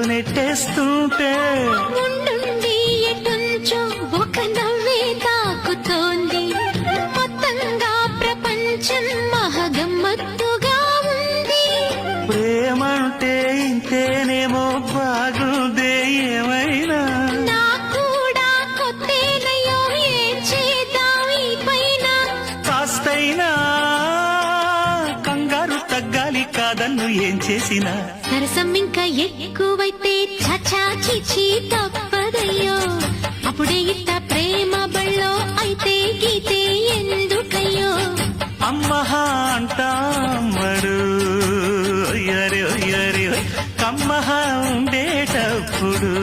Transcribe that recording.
నెట్టేస్తుంటే ఉండుండి ఎటుంచో ఒక నవ్వే తాకుతోంది. మొత్తంగా ప్రపంచం మహగమ్మత్తుగా ఉంది. ప్రేమంటే ఇంతేనేమో బాగుందే ఏమైనా నాకు కూడా కొత్తేనయ్యో ఏం చేద్దాం ఈ పైన. కాస్తైనా కంగారు తగ్గాలి కాదన్ను ఏం చేసినా సరసం ఇంకా ఎక్కువైతే చచా చిచి తప్పదయ్యో. అప్పుడే ఇట్ట ప్రేమ బళ్ళో అయితే గీతే ఎందుకయ్యో. అమ్మహా అంటామడు అరే కమ్మహా ఉండేటప్పుడు